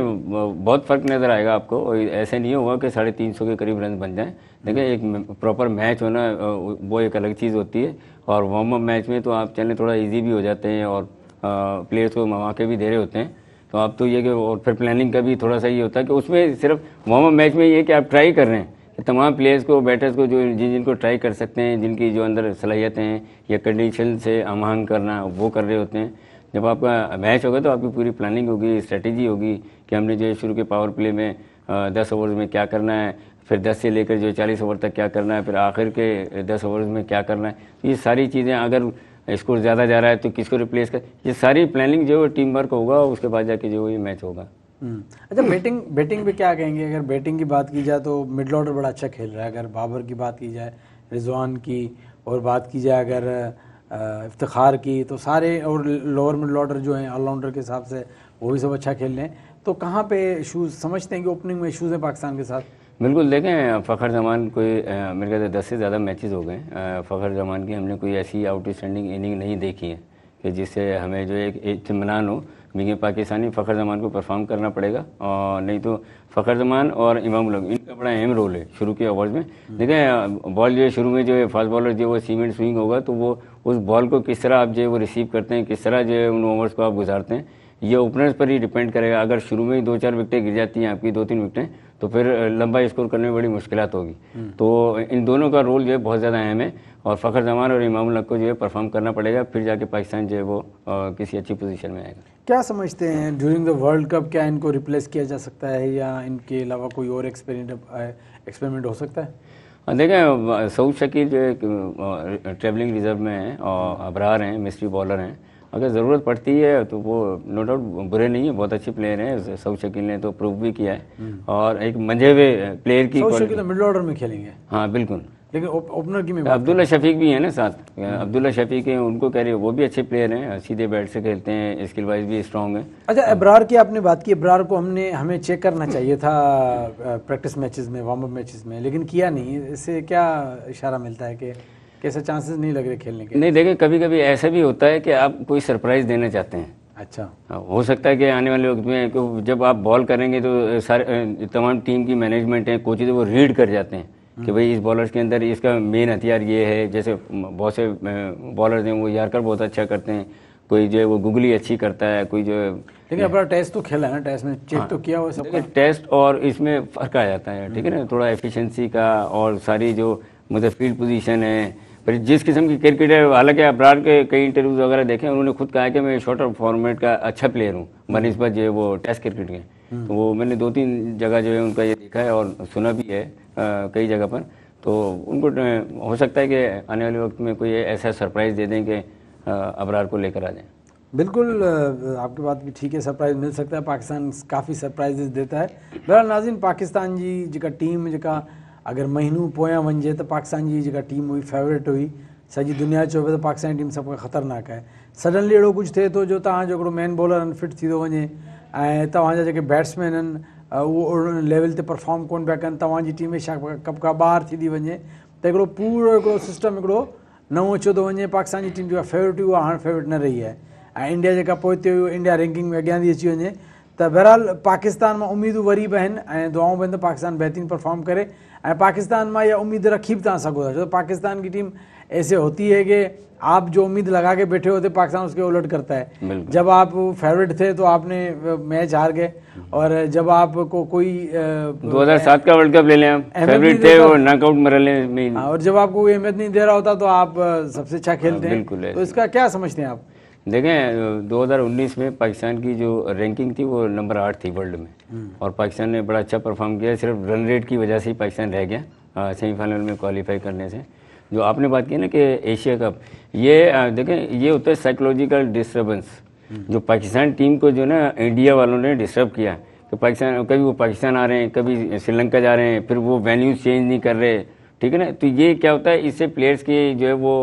बहुत फ़र्क नज़र आएगा आपको। ऐसे नहीं होगा कि 350 के करीब रन बन जाएं। देखिए, एक प्रॉपर मैच होना वो एक अलग चीज़ होती है, और वार्म अप मैच में तो आप चलने थोड़ा इजी भी हो जाते हैं और प्लेयर्स को मौके भी दे रहे होते हैं। तो आप तो ये कि और फिर प्लानिंग का भी थोड़ा सा ये होता है कि उसमें सिर्फ वार्म अप मैच में ये कि आप ट्राई कर रहे हैं कि तमाम प्लेयर्स को, बैटर्स को, जो जिनको ट्राई कर सकते हैं, जिनकी जो अंदर सलाहियतें हैं या कंडीशन से आमाहंग करना, वो कर रहे होते हैं। जब आपका मैच होगा तो आपकी पूरी प्लानिंग होगी, स्ट्रेटेजी होगी कि हमने जो शुरू के पावर प्ले में 10 ओवर्स में क्या करना है, फिर 10 से लेकर जो 40 ओवर तक क्या करना है, फिर आखिर के 10 ओवर्स में क्या करना है। ये सारी चीज़ें, अगर स्कोर ज़्यादा जा रहा है तो किसको रिप्लेस कर, ये सारी प्लानिंग जो है टीम वर्क होगा, उसके बाद जाके जो ये मैच होगा। अच्छा, बैटिंग पे क्या कहेंगे? अगर बैटिंग की बात की जाए तो मिडल ऑर्डर बड़ा अच्छा खेल रहा है। अगर बाबर की बात की जाए, रिजवान की, और बात की जाए अगर इफ्तिखार की, तो सारे, और लोअर मिडल ऑर्डर जो हैं ऑलराउंडर के हिसाब से वो भी सब अच्छा खेल रहे हैं। तो कहाँ पे इशूज़ समझते हैं कि ओपनिंग में इशूज़ हैं पाकिस्तान के साथ? बिल्कुल, देखें, फ़खर जमान कोई मेरे ख्याल से 10 से ज़्यादा मैचेस हो गए फ़खर जमान की, हमने कोई ऐसी आउटस्टैंडिंग इनिंग नहीं देखी है कि जिससे हमें जो एक इत्मीनान हो कि पाकिस्तानी फ़खर जमान को परफॉर्म करना पड़ेगा। और नहीं तो फ़खर जमान और इमाम उल हक, इनका बड़ा अहम रोल है शुरू के ओवर्स में। देखें, बॉल जो है शुरू में जो है फास्ट बॉलर जो वो सीमेंट स्विंग होगा, तो वो उस बॉल को किस तरह आप जो है वो रिसीव करते हैं, किस तरह जो है उन ओवर्स को आप गुजारते हैं, ये ओपनर्स पर ही डिपेंड करेगा। अगर शुरू में ही 2-4 विकेटें गिर जाती हैं आपकी, 2-3 विकेटें, तो फिर लंबा स्कोर करने में बड़ी मुश्किलात होगी। तो इन दोनों का रोल जो है बहुत ज़्यादा अहम है, और फ़खर जमान और इमाम उल हक को जो है परफॉर्म करना पड़ेगा, फिर जाके पाकिस्तान जो है वो किसी अच्छी पोजीशन में आएगा। क्या समझते हैं ड्यूरिंग द वर्ल्ड कप, क्या इनको रिप्लेस किया जा सकता है या इनके अलावा कोई और एक्सपेरिमेंट हो सकता है? देखें, सऊद शकील जो है ट्रेवलिंग रिजर्व में हैं और अबरार हैं, मिस्ट्री बॉलर हैं। अगर ज़रूरत पड़ती है तो वो नो डाउट बुरे नहीं है, बहुत अच्छे प्लेयर हैं। सऊद शकील ने तो प्रूव भी किया है, और एक मंझे हुए प्लेयर की। सऊद शकील मिडिल ऑर्डर में खेलेंगे? हाँ बिल्कुल, लेकिन ओपनर की में अब्दुल्ला शफीक भी है ना साथ। अब्दुल्ला शफीक हैं, उनको कह रहे हैं, वो भी अच्छे प्लेयर हैं, सीधे बैट से खेलते हैं, स्किल वाइज भी स्ट्रॉन्ग है। अच्छा, अबरार की आपने बात की, अबरार को हमें चेक करना चाहिए था प्रैक्टिस मैचेस में, वार्म अप मैचेस में, लेकिन किया नहीं। इससे क्या इशारा मिलता है कि कैसे चांसेस नहीं लग रहे खेलने के? नहीं, देखिए, कभी कभी ऐसा भी होता है कि आप कोई सरप्राइज देना चाहते हैं। अच्छा, हो सकता है कि आने वाले वक्त में जब आप बॉल करेंगे तो सारे तमाम टीम की मैनेजमेंट है, कोचेज, वो रीड कर जाते हैं कि भाई इस बॉलर्स के अंदर इसका मेन हथियार ये है। जैसे बहुत से बॉलर्स हैं वो यार्कर बहुत अच्छा करते हैं, कोई जो है वो गूगली अच्छी करता है, कोई जो है। लेकिन अपना टेस्ट तो खेला है ना, टेस्ट में चेक तो किया हुआ सबका। टेस्ट और इसमें फ़र्क आ जाता है, ठीक है ना, थोड़ा एफिशिएंसी का और सारी जो मतलब फील्ड पोजीशन है, पर जिस किस्म की क्रिकेटर, हालांकि अब्रार के कई इंटरव्यूज वगैरह देखे, उन्होंने खुद कहा है कि मैं शॉर्टर फॉर्मेट का अच्छा प्लेयर हूँ बनिस्बत जो है वो टेस्ट क्रिकेट के। तो वो मैंने 2-3 जगह जो है उनका ये देखा है और सुना भी है कई जगह पर। तो उनको हो सकता है कि आने वाले वक्त में कोई ऐसा सरप्राइज़ दे दें कि अब्रार को लेकर आ जाएं। बिल्कुल, आपकी बात भी ठीक है, सरप्राइज़ मिल सकता है। पाकिस्तान काफ़ी सरप्राइज़ देता है। बहरहाल नाज़रीन, पाकिस्तान जी जेका टीम जेका अगर महीनों पोयां वञे तो पाकिस्तान जी जेका टीम हुई फेवरेट हुई, सॼी दुनिया चवे त पाकिस्तान टीम सब खां ख़तरनाक आहे। सडनली अहिड़ो कुझु थिए थो जो तव्हांजो हिकिड़ो मेन बॉलर अनफिट थी थो वञे ऐं तव्हांजा जेके बैट्समैन आहिनि उहो लेवल ते परफॉर्म कोन पिया कनि, तव्हांजी टीम में कप खां ॿाहिरि थी थी वञे, त हिकिड़ो पूरो हिकिड़ो सिस्टम हिकिड़ो नओं अचो थो वञे। पाकिस्तान जी टीम जेका फेवरेट हुई उहा हाणे फेवरेट न रही आहे ऐं इंडिया जेका पोइ ते हुई, इंडिया रैंकिंग में अॻियां थी अची वञे। त बहरहाल पाकिस्तान मां उम्मीदूं वरी बि आहिनि ऐं दुआऊं बि आहिनि त पाकिस्तान बहितरीन परफॉर्म करे ऐं पाकिस्तान मां इहा उम्मीद रखी बि तव्हां सघो था, छो पाकिस्तान की टीम ऐसे होती है कि आप जो उम्मीद लगा के बैठे होते पाकिस्तान उसके उलट करता है। जब आप फेवरेट थे तो आपने मैच हार गए और जब आपको कोई 2007 का वर्ल्ड कप ले लें, आप फेवरेट थे वो नॉकआउट मरहले में, और जब आपको कोई अहमियत नहीं दे रहा होता तो आप सबसे अच्छा खेलते हैं। तो इसका क्या समझते हैं आप? देखें 2019 में पाकिस्तान की जो रैंकिंग थी वो नंबर 8 थी वर्ल्ड में और पाकिस्तान ने बड़ा अच्छा परफॉर्म किया, सिर्फ रन रेट की वजह से ही पाकिस्तान रह गया सेमीफाइनल में क्वालिफाई करने से। जो आपने बात की ना कि एशिया कप, ये देखें ये होता है साइकोलॉजिकल डिस्टर्बेंस जो पाकिस्तान टीम को जो ना इंडिया वालों ने डिस्टर्ब किया। तो पाकिस्तान कभी वो पाकिस्तान आ रहे हैं, कभी श्रीलंका जा रहे हैं, फिर वो वेन्यूज चेंज नहीं कर रहे, ठीक है ना। तो ये क्या होता है, इससे प्लेयर्स की जो है वो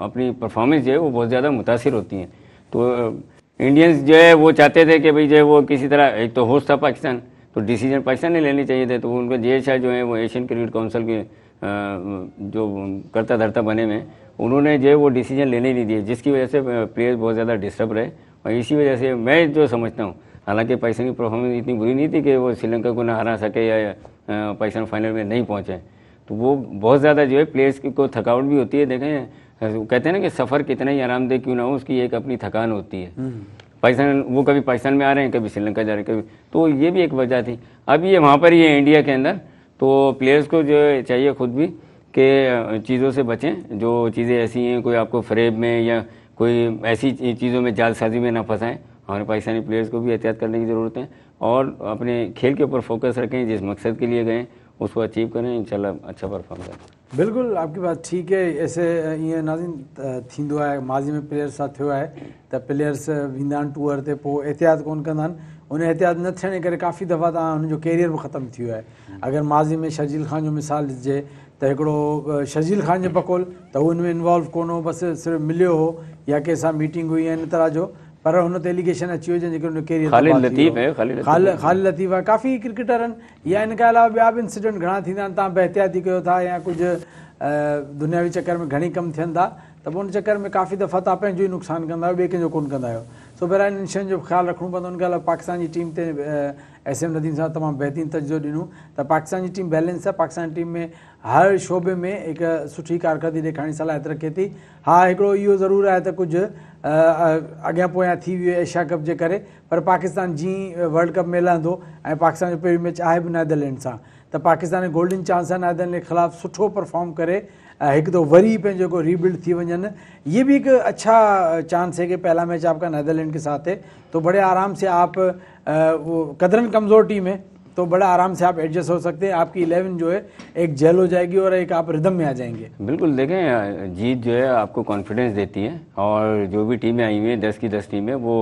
अपनी परफॉर्मेंस जो है वो बहुत ज़्यादा मुतासिर होती हैं। तो इंडियंस जो है वो चाहते थे कि भाई जो है वो किसी तरह, एक तो होस्ट था पाकिस्तान, तो डिसीजन पाकिस्तान ने लेने चाहिए थे। तो उनका जे शाह जो है वो एशियन क्रिकेट काउंसिल के जो करता धरता बने में, उन्होंने जो है वो डिसीजन लेने ही नहीं दिए, जिसकी वजह से प्लेयर्स बहुत ज़्यादा डिस्टर्ब रहे। और इसी वजह से मैं जो समझता हूँ, हालांकि पाकिस्तान की परफॉर्मेंस इतनी बुरी नहीं थी कि वो श्रीलंका को ना हरा सके या पाकिस्तान फाइनल में नहीं पहुँचे, तो वो बहुत ज़्यादा जो है प्लेयर्स को थकावट भी होती है। देखें कहते हैं ना कि सफ़र कितना ही आरामदेह क्यों ना हो, उसकी एक अपनी थकान होती है। पाकिस्तान वो कभी पाकिस्तान में आ रहे हैं, कभी श्रीलंका जा रहे हैं, कभी, तो ये भी एक वजह थी। अब ये वहाँ पर ही है इंडिया के अंदर, तो प्लेयर्स को जो है चाहिए खुद भी कि चीज़ों से बचें, जो चीज़ें ऐसी हैं कोई आपको फ्रेब में या कोई ऐसी चीज़ों में जालसाजी में ना फंसाएं। हमारे पाकिस्तानी प्लेयर्स को भी एहतियात करने की ज़रूरत है और अपने खेल के ऊपर फोकस रखें, जिस मकसद के लिए गए उसको अचीव करें, इंशाल्लाह अच्छा परफॉर्म करें। बिल्कुल आपकी बात ठीक है। ऐसे ईअं नाज़रीन थींदो आहे, माज़ी में प्लेयर्स सां थियो आहे त प्लेयर्स वेंदा आहिनि टूर ते, पोइ एहतियात कोन कंदा आहिनि, उन एहतियात न थियण करे काफ़ी दफ़ा तव्हां हुनजो कैरियर बि ख़तमु थी वियो आहे। अगरि माज़ी में शर्जील ख़ान जो मिसाल ॾिजे त हिकिड़ो शर्जील ख़ान जे बकौल त हू हुन में इन्वॉल्व कोन हो, बसि सिर्फ़ु मिलियो हो या कंहिंसां मीटिंग हुई या इन तरह जो, पर हुन ते एलिगेशन अची वियो जंहिंजे करे हुन कैरियर ख़ालिद लतीफ़ आहे, काफ़ी क्रिकेटर आहिनि, या इन खां अलावा ॿिया बि इंसिडेंट घणा थींदा आहिनि। तव्हां बेहतियाती कयो था या कुझु दुनियावी चक्कर में घणी कमु थियनि था, त पोइ उन चक्कर में काफ़ी दफ़ा तव्हां पंहिंजो ई नुक़सानु कंदा आहियो, ॿिए कंहिंजो कोन कंदा आहियो। सो बहरहाल इन शयुनि जो ख़्यालु रखिणो पवंदो। उनखे अलावा पाकिस्तान जी टीम ते SM नदीम साहब तमामु बहितरीनु तजुर्बो ॾिनो त पाकिस्तान जी टीम बैलेंस आहे। पाकिस्तान टीम में हर शोबे में हिकु सुठी कारकर्दगी ॾेखारण जी सलाहियत रखे थी। हा, हिकिड़ो इहो ज़रूरु आहे त कुझु अॻियां पोयां थी वियो एशिया कप जे करे, पर पाकिस्तान जीअं वर्ल्ड कप में लहंदो ऐं पाकिस्तान जो पहिरियों मैच आहे बि नैदरलैंड सां, त पाकिस्तान जो गोल्डन चांस आहे नैदरलैंड के ख़िलाफ़ु सुठो परफॉर्म करे एक तो वरी पंहिंजो को रीबिल्ड थी वञनि। ये भी एक अच्छा चांस है कि पहला मैच आपका नैदरलैंड के साथ है, तो बड़े आराम से आप वो कदरन कमज़ोर टीम है तो बड़ा आराम से आप एडजस्ट हो सकते हैं। आपकी 11 जो है एक जेल हो जाएगी और एक आप रिदम में आ जाएंगे। बिल्कुल, देखें जीत जो है आपको कॉन्फिडेंस देती है और जो भी टीमें आई हुई हैं 10 की 10 टीमें वो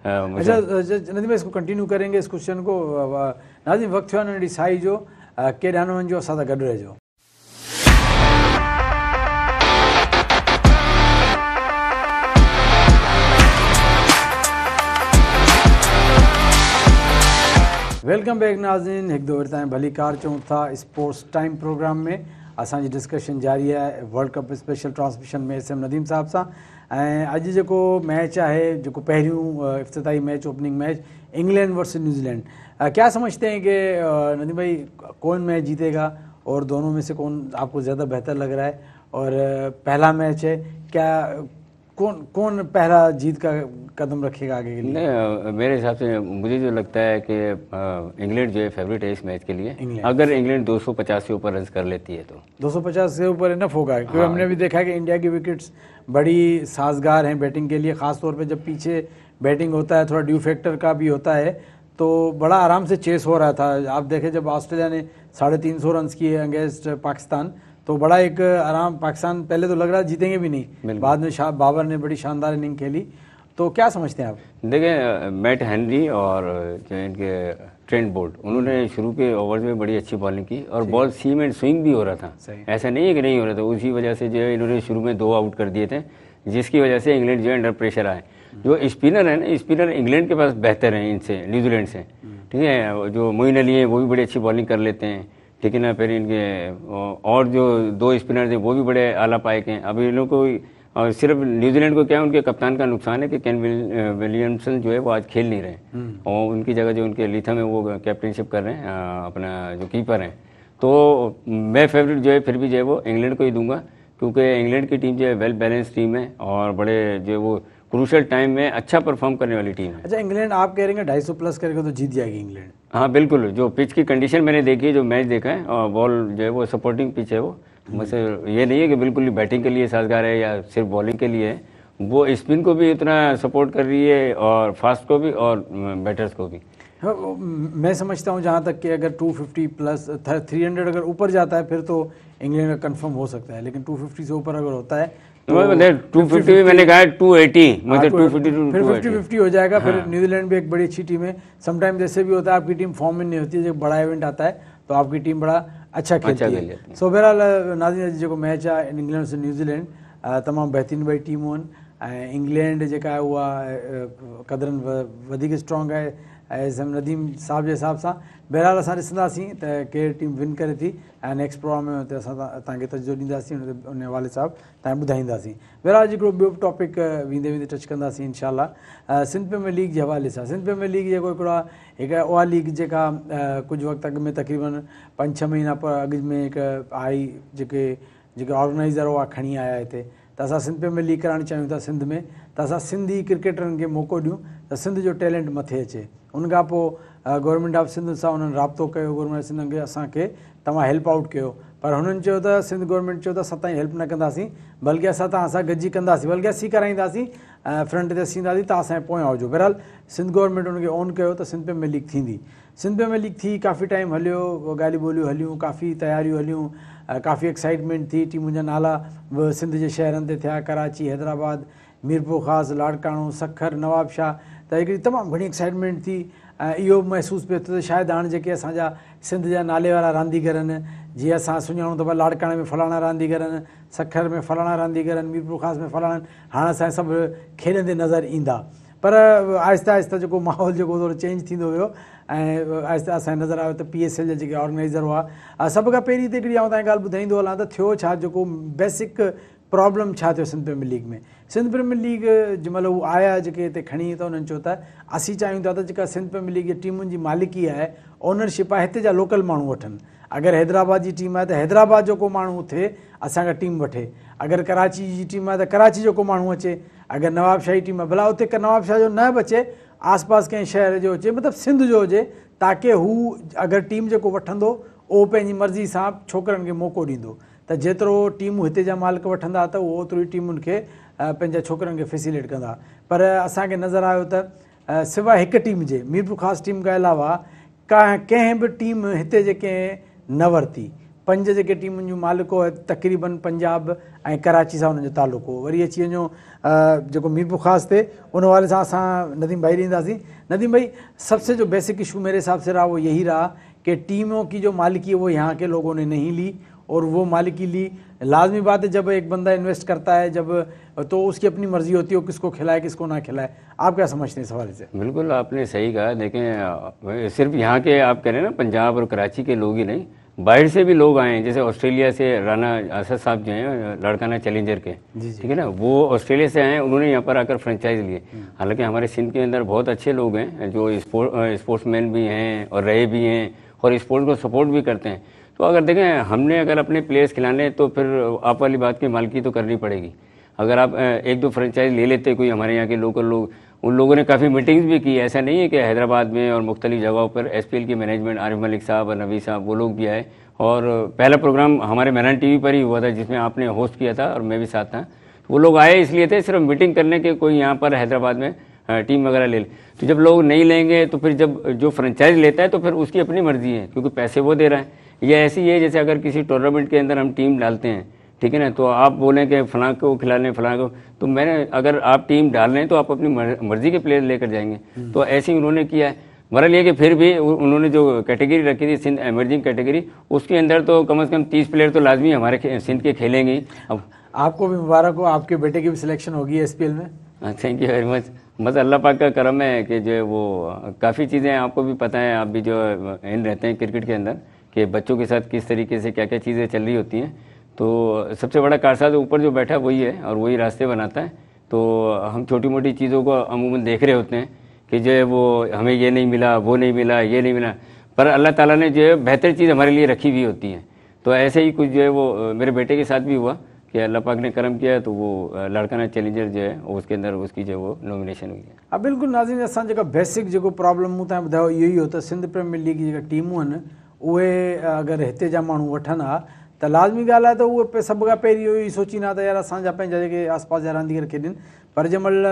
अच्छा नदीम, इसको कंटिन्यू करेंगे इस क्वेश्चन को। नाज़रीन वक्त थियो आहे ॾिसाई जो के ॾानो वञिजो, असां सां गॾु रहिजो। वेलकम बैक नाज़रीन, हिकु दफ़ो वरी तव्हां भली कार चऊं था स्पोर्ट्स टाइम प्रोग्राम में। असांजी डिस्कशन जारी आहे वर्ल्ड कप स्पेशल ट्रांसमिशन में SM नदीम साहब सां। ऐं अॼु जेको मैच आहे, जेको पहिरियों इफ्तिताही मैच, opening match England versus New Zealand, क्या समझते हैं कि नदीम भाई कौन मैच जीतेगा और दोनों में से कौन आपको ज़्यादा बेहतर लग रहा है? और पहला मैच है, क्या कौन पहला जीत का कदम रखेगा आगे के लिए? नहीं, मेरे हिसाब से मुझे जो लगता है कि इंग्लैंड जो है फेवरेट है इस मैच के लिए। अगर इंग्लैंड 250 से ऊपर रन कर लेती है तो 250 से ऊपर इनफ होगा, क्योंकि हमने भी देखा कि इंडिया की विकेट्स बड़ी साजगार हैं बैटिंग के लिए, ख़ास तौर पे जब पीछे बैटिंग होता है, थोड़ा ड्यू फैक्टर का भी होता है, तो बड़ा आराम से चेस हो रहा था। आप देखें जब ऑस्ट्रेलिया ने 350 रन किए अगेंस्ट पाकिस्तान, तो बड़ा एक आराम, पाकिस्तान पहले तो लग रहा जीतेंगे भी नहीं, बाद में बाबर ने बड़ी शानदार इनिंग खेली। तो क्या समझते हैं आप? देखें, मैट हेनरी और जो इनके ट्रेंट बोल्ट, उन्होंने शुरू के ओवर्स में बड़ी अच्छी बॉलिंग की और बॉल सीम एंड स्विंग भी हो रहा था, ऐसा नहीं है कि नहीं हो रहा था। उसी वजह से जो है इन्होंने शुरू में 2 आउट कर दिए थे, जिसकी वजह से इंग्लैंड जो है अंडर प्रेशर आए। जो स्पिनर है ना, स्पिनर इंग्लैंड के पास बेहतर हैं इनसे, न्यूजीलैंड से, ठीक है। जो मोइन अली है वो भी बड़ी अच्छी बॉलिंग कर लेते हैं, ठीक है ना। फिर इनके और जो 2 स्पिनर थे वो भी बड़े आला पायक हैं। अभी इन लोग को और सिर्फ न्यूजीलैंड को क्या है, उनके कप्तान का नुकसान है कि केन विलियमसन जो है वो आज खेल नहीं रहे, और उनकी जगह जो उनके लिथम है वो कैप्टनशिप कर रहे हैं, अपना जो कीपर हैं। तो मैं फेवरेट जो है फिर भी जो है वो इंग्लैंड को ही दूंगा, क्योंकि इंग्लैंड की टीम जो है वेल बैलेंस टीम है और बड़े जो है वो क्रूशल टाइम में अच्छा परफॉर्म करने वाली टीम है। अच्छा, इंग्लैंड आप कह रहे हैं 250 प्लस करेगा तो जीत जाएगी इंग्लैंड? हाँ बिल्कुल, जो पिच की कंडीशन मैंने देखी है, जो मैच देखा है, और बॉल जो है वो सपोर्टिंग पिच है, वो मुझसे ये नहीं है कि बिल्कुल ही बैटिंग के लिए साजगार है या सिर्फ बॉलिंग के लिए है। वो स्पिन को भी इतना सपोर्ट कर रही है और फास्ट को भी और बैटर्स को भी। हाँ, मैं समझता हूँ जहाँ तक कि अगर 250 प्लस 300 अगर ऊपर जाता है फिर तो इंग्लैंड का कंफर्म हो सकता है, लेकिन 250 से ऊपर अगर होता है तो 250 भी मैंने कहा 280, मतलब 250 फिर 50-50 हो जाएगा। फिर न्यूजीलैंड भी एक बड़ी अच्छी टीम है। समटाइम जैसे भी होता है आपकी टीम फॉर्म में नहीं होती है, जब बड़ा इवेंट आता है तो आपकी टीम बड़ा अच्छा खेलती है। सो बहरहाल नाज़रीन, जो मैच आहे इंग्लैंड से न्यूजीलैंड तमामु बहितरीन ॿई टीमूं आहिनि। इंग्लैंड जेका आहे उहा क़दरनि वधीक स्ट्रॉन्ग आहे एज़म नदीम साहब जे हिसाब सां। बहरहाल असां ॾिसंदासीं त कहिड़ी टीम विन करे थी, ऐं नेक्स्ट प्रोग्राम में हुते असां तव्हांखे तजुर्बो ॾींदासीं, उन हवाले सां तव्हां ॿुधाईंदासीं। बहरहाल हिकिड़ो ॿियो टॉपिक वेंदे वेंदे टच कंदासीं इंशाल्लाह, सिंध प्रीमियर लीग जे हवाले सां। सिंध प्रीमियर लीग जेको हिकिड़ो आहे, हिकु उहा लीग जेका कुझु वक़्तु अॻु में तक़रीबन 5-6 महीना अॻु में हिकु आई, जेके ऑर्गेनाइज़र हुआ खणी आया हिते, त असां सिंध प्रीमियर लीग कराइणु चाहियूं था सिंध में, त असां सिंधी क्रिकेटरनि खे मौक़ो ॾियूं त सिंध जो टैलेंट मथे अचे। उन खां पोइ गवर्नमेंट ऑफ सिंध सां उन्हनि राब्तो कयो, गवर्नमेंट सिंध खे असांखे तव्हां हेल्प आउट कयो, पर हुननि चयो त सिंध गवर्नमेंट चयो त असां ताईं हेल्प न कंदासीं, बल्कि असां तव्हां सां गॾिजी कंदासीं, बल्कि असीं कराईंदासीं, फ्रंट ते असीं ईंदासीं, तव्हां असांजे पोयां हुजो। बहरहाल सिंध गवर्नमेंट उनखे ऑन कयो त सिंध प्रीमियर लीग थींदी। सिंध प्रीमियर लीग थी, काफ़ी टाइम हलियो, ॻाल्हियूं ॿोलियूं हलियूं, काफ़ी तयारियूं हलियूं, काफ़ी एक्साइटमेंट थी, टीमुनि जा नाला बि सिंध जे शहरनि ते थिया, कराची, हैदराबाद, मीरपुर ख़ासि, लाड़काणो, सखर, नवाबशाह, त हिकिड़ी तमामु घणी एक्साइटमेंट थी। ऐं इहो महसूसु पियो थियो त शायदि हाणे जेके असांजा सिंध जा नाले वारा रांदीगर आहिनि, जीअं असां सुञाणूं त भई लाड़काणे में फलाणा रांदीगर आहिनि, सखर में फलाणा रांदीगर आहिनि, मीरपुर ख़ासि में फलाणा आहिनि, हाणे असांखे सभु खेॾंदे नज़र ईंदा। पर आहिस्ता आहिस्ता जेको माहौल जेको थोरो चेंज थींदो वियो, ऐं आहिस्ता असांखे नज़र आयो त PSL जा जेके ऑर्गेनाइज़र हुआ, सभ खां पहिरीं त हिकिड़ी आउं तव्हांखे ॻाल्हि ॿुधाईंदो हलां त थियो छा, जेको बेसिक प्रॉब्लम छा थियो सिंध प्रीमियर लीग में। सिंध प्रीमियर लीग जंहिंमहिल हू आया जेके हिते खणी, त उन्हनि चयो त असीं चाहियूं था त जेका सिंध प्रीमियर लीग जी टीमुनि जी मालिकी आहे, ओनरशिप आहे, हिते जा लोकल माण्हू वठनि। अगरि हैदराबाद जी टीम आहे त हैदराबाद जो को माण्हू थिए असांखां टीम वठे, अगरि कराची जी टीम आहे त कराची जो को माण्हू अचे, अगरि नवाबशाही टीम आहे भला उते नवाबशाह जो न बि अचे, आसपास कंहिं शहर जो अचे, मतिलबु सिंध जो हुजे, ताकी हू अगरि टीम जेको वठंदो उहो पंहिंजी मर्ज़ी सां छोकिरनि खे मौक़ो ॾींदो, त जेतिरो टीमूं हिते जा मालिक वठंदा त उहो ओतिरी टीमुनि खे पंहिंजा छोकिरनि खे फैसिलेट कंदा। पर असांखे नज़र आयो त सवाइ हिकु टीम जे, मीरपुर ख़ासि टीम खां अलावा कंहिं बि टीम हिते जेके न वरिती। 5 जेके टीमुनि जूं मालिक हो तक़रीबन पंजाब ऐं कराची सां हुननि जो तालुक़ु हो। वरी अची वञो जेको मीरपुर ख़ासि थिए, उन हवाले सां असां नदीम भाई ॾींदासीं। नदीम भाई, सबसे जो बेसिक इशू मेरे हिसाब से रहा वो यही रहा कि टीमों की जो मालिकी है वो यहाँ के लोगों ने नहीं ली, और वो मालिकी ली, लाजमी बात है जब एक बंदा इन्वेस्ट करता है जब, तो उसकी अपनी मर्जी होती है वो किसको खिलाए किसको ना खिलाए। आप क्या समझते हैं इस हवाले से? बिल्कुल आपने सही कहा। देखें, सिर्फ यहाँ के आप कह रहे हैं ना पंजाब और कराची के लोग ही नहीं, बाहर से भी लोग आए हैं। जैसे ऑस्ट्रेलिया से राना असद साहब जो हैं, लड़काना चैलेंजर के, ठीक है ना, वो ऑस्ट्रेलिया से आए हैं, उन्होंने यहाँ पर आकर फ्रेंचाइज लिए। हालांकि हमारे सिंध के अंदर बहुत अच्छे लोग हैं जो स्पोर्ट्समैन भी हैं और रहे भी हैं और स्पोर्ट्स को सपोर्ट भी करते हैं। तो अगर देखें, हमने अगर अपने प्लेयर्स खिलाने तो फिर आप वाली बात की मालिकी तो करनी पड़ेगी। अगर आप एक दो फ्रेंचाइज ले लेते कोई हमारे यहाँ के लोकल लोग, उन लोगों ने काफ़ी मीटिंग्स भी की। ऐसा नहीं है कि हैदराबाद में और मुख्तलिफ जगहों पर SPL की मैनेजमेंट आरिफ मलिक साहब और नबी साहब वो लोग भी आए, और पहला प्रोग्राम हमारे मेरान TV पर ही हुआ था जिसमें आपने होस्ट किया था और मैं भी साथ था। वो लोग आए इसलिए थे सिर्फ मीटिंग करने के, कोई यहाँ पर हैदराबाद में टीम वगैरह ले ले। तो जब लोग नहीं लेंगे तो फिर जब जो फ्रेंचाइज लेता है तो फिर उसकी अपनी मर्जी है, क्योंकि पैसे वो दे रहा है। ये ऐसी है जैसे अगर किसी टूर्नामेंट के अंदर हम टीम डालते हैं, ठीक है ना, तो आप बोलें कि फलां को खिला लें फलां को, तो मैंने अगर आप टीम डाल रहे हैं तो आप अपनी मर्जी के प्लेयर लेकर जाएंगे। तो ऐसे ही उन्होंने किया है। बहरहाल ये कि फिर भी उन्होंने जो कैटेगरी रखी थी सिंध एमर्जिंग कैटेगरी, उसके अंदर तो कम से कम 30 प्लेयर तो लाजमी हमारे सिंध के खेलेंगे ही। अब आपको भी मुबारक हो, आपके बेटे की भी सिलेक्शन होगी SPL में। Thank you very much. बस अल्लाह पाक का करम है कि जो है वो काफ़ी चीज़ें आपको भी पता है, आप भी जो इन रहते हैं क्रिकेट के अंदर कि बच्चों के साथ किस तरीके से क्या क्या चीज़ें चल रही होती हैं। तो सबसे बड़ा कारसाज ऊपर जो बैठा वही है और वही रास्ते बनाता है। तो हम छोटी मोटी चीज़ों को अमूमन देख रहे होते हैं कि जो है वो हमें ये नहीं मिला, वो नहीं मिला, ये नहीं मिला, पर अल्लाह ताला ने जो है बेहतर चीज़ हमारे लिए रखी हुई होती है। तो ऐसे ही कुछ जो है वो मेरे बेटे के साथ भी हुआ कि अल्लाह पाक ने करम किया, तो वो लड़काना चैलेंजर जो है उसके अंदर उसकी जो वो नॉमिनेशन हुई है। अब बिल्कुल नाज़रीन, असां जेका बेसिक जो प्रॉब्लम मूं तव्हां ॿुधायो इहो ई हो त सिंध प्रीमियर लीग जी जेका टीमूं आहिनि उहे अगरि हिते जा माण्हू वठनि हा त लाज़मी ॻाल्हि आहे त उहे सभु खां पहिरीं इहो ई सोचींदा त यार असांजा पंहिंजा जेके आसपास जा रांदीगर खेॾनि। पर जंहिंमहिल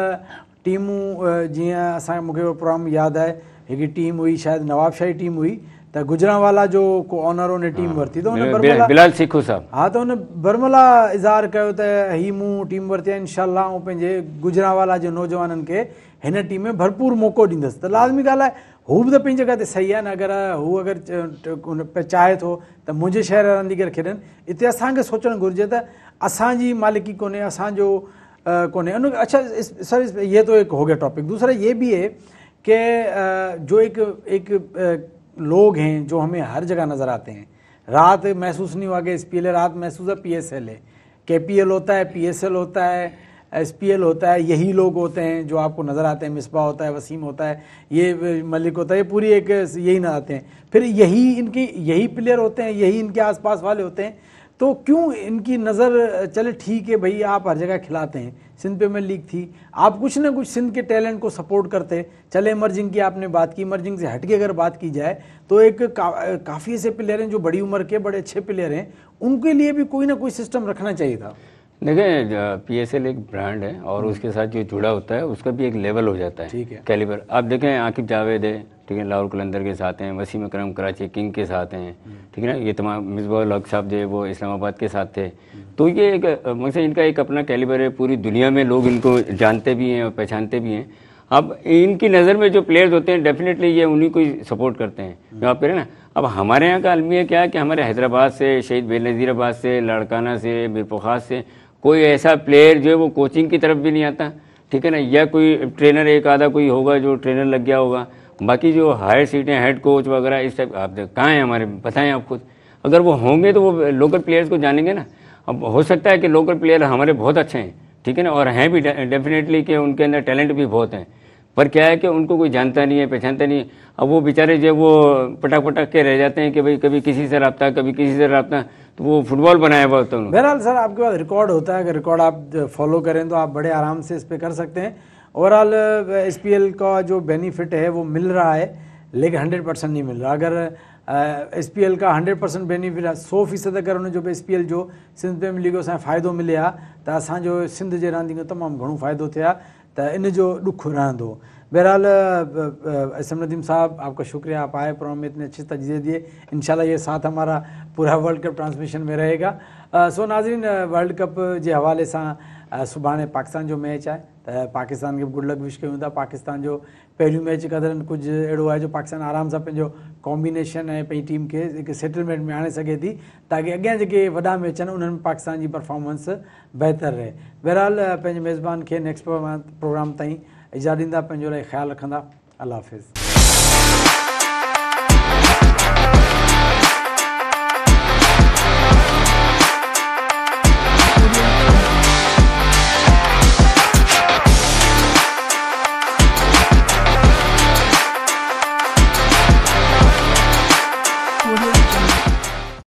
टीमूं जीअं असांखे मूंखे प्रोग्राम यादि आहे, हिकिड़ी टीम हुई शायदि नवाबशाही टीम हुई, त गुजरांवाला जो को ऑनर उन टीम वरिती त हुन बिलाल सिखू साहब, हा, त हुन बरमला इज़हार कयो त ही मूं टीम वरिती आहे, इंशाअल्लाह ऐं पंहिंजे गुजरांवाला जे नौजवाननि खे हिन टीम में भरपूर मौक़ो ॾींदुसि। त लाज़मी ॻाल्हि आहे, हू बि त पंहिंजी जॻह ते सही आहे न। अगरि चाहे थो त मुंहिंजे शहर रांदीगर खेॾनि, हिते असांखे सोचणु घुरिजे त असांजी मालिकी कोन्हे, असांजो कोन्हे। अच्छा सर, ये तो एक हो गया टॉपिक। दूसरा ये भी है कि जो एक लोग हैं जो हमें हर जगह नज़र आते हैं, रात महसूस नहीं हुआ कि SPL है, रात महसूस है PSL है, KPL होता है, PSL होता है, SPL होता है, यही लोग होते हैं जो आपको नज़र आते हैं। मिसबा होता है, वसीम होता है, ये मलिक होता है, ये पूरी एक यही नज़र आते हैं। फिर यही प्लेयर होते हैं, यही इनके आसपास वाले होते हैं। तो क्यों इनकी नज़र, चले ठीक है भाई आप हर जगह खिलाते हैं, सिंध प्रीमियर लीग थी, आप कुछ ना कुछ सिंध के टैलेंट को सपोर्ट करते। चले इमर्जिंग की आपने बात की, इमर्जिंग से हट के अगर बात की जाए तो एक काफ़ी ऐसे प्लेयर हैं जो बड़ी उम्र के बड़े अच्छे प्लेयर हैं, उनके लिए भी कोई ना कोई सिस्टम रखना चाहिए था। देखें, PSL एक ब्रांड है और उसके साथ जो जुड़ा होता है उसका भी एक लेवल हो जाता है, ठीक है, कैलिबर। आप देखें आकिब जावेद है, ठीक है, लाहौर कलंदर के साथ हैं, वसीम अकरम कराची किंग के साथ हैं, ठीक है ना, ये तमाम मिसबाहुल हक साहब जो है वो इस्लामाबाद के साथ थे। तो ये एक मतलब इनका एक अपना कैलिबर है, पूरी दुनिया में लोग इनको जानते भी हैं और पहचानते भी हैं। अब इनकी नज़र में जो प्लेयर्स होते हैं डेफिनेटली ये उन्हीं को सपोर्ट करते हैं, जो आप कह रहे हैं ना। अब हमारे यहाँ का अलमिया क्या है कि हमारे हैदराबाद से, शहीद बेनज़ीराबाद से, लड़काना से, मीरपुखास से कोई ऐसा प्लेयर जो है वो कोचिंग की तरफ भी नहीं आता, ठीक है ना, या कोई ट्रेनर एक आधा कोई होगा जो ट्रेनर लग गया होगा। बाकी जो हायर सीटें, हेड कोच वगैरह इस टाइप आप कहाँ हैं हमारे, बताएं आप खुद। अगर वो होंगे तो वो लोकल प्लेयर्स को जानेंगे ना। अब हो सकता है कि लोकल प्लेयर हमारे बहुत अच्छे हैं, ठीक है ना, और हैं भी डेफिनेटली कि उनके अंदर टैलेंट भी बहुत है, पर क्या है कि उनको कोई जानता नहीं है, पहचानता नहीं है। अब वो बेचारे जो वो पटक के रह जाते हैं कि भाई कभी किसी से रब्ता, कभी किसी से रब्ता, तो वो फुटबॉल बनाया हुआ होता है। बहरहाल सर, आपके पास रिकॉर्ड होता है, अगर रिकॉर्ड आप फॉलो करें तो आप बड़े आराम से इस पर कर सकते हैं। ओवरऑल SPL का जो बेनिफिट है वो मिल रहा है, लेकिन 100% नहीं मिल रहा। अगर SPL का 100% बेनिफिट 100% अगर उन जो SPL जो सिंध प्रीमियर लीग असांखे फ़ाइदो मिले हा त असांजो सिंध जे रांदीगर तमामु घणो फ़ाइदो थिया, त इन जो ॾुख रहंदो। बहरहाल SM नदीम साहब, आपका शुक्रिया, आप आए प्रोग्राम में, इतने अच्छे तजज़िये दिए। इंशाल्लाह ये साथ हमारा पूरा वर्ल्ड कप ट्रांसमिशन में रहेगा। सो नाज़रीन, वर्ल्ड कप जे हवाले सां सुभाणे पाकिस्तान जो मैच आहे, त पाकिस्तान खे गुड लक विश कयूं था। पाकिस्तान जो पहिरियों मैच कदरनि कुझु अहिड़ो आहे जो पाकिस्तान आराम सां पंहिंजो कॉम्बिनेशन ऐं पंहिंजी टीम खे हिकु सेटलमेंट में आणे सघे थी, ताकी अॻियां जेके वॾा मैच आहिनि उन्हनि में पाकिस्तान जी परफॉर्मेंस बहितर रहे। बहरहाल पंहिंजे मेज़बान खे नेक्स्ट प्रोग्राम ताईं इजाज़त ॾींदा, पंहिंजो लाइ ख़्यालु रखंदा। अल्लाह हाफ़िज़।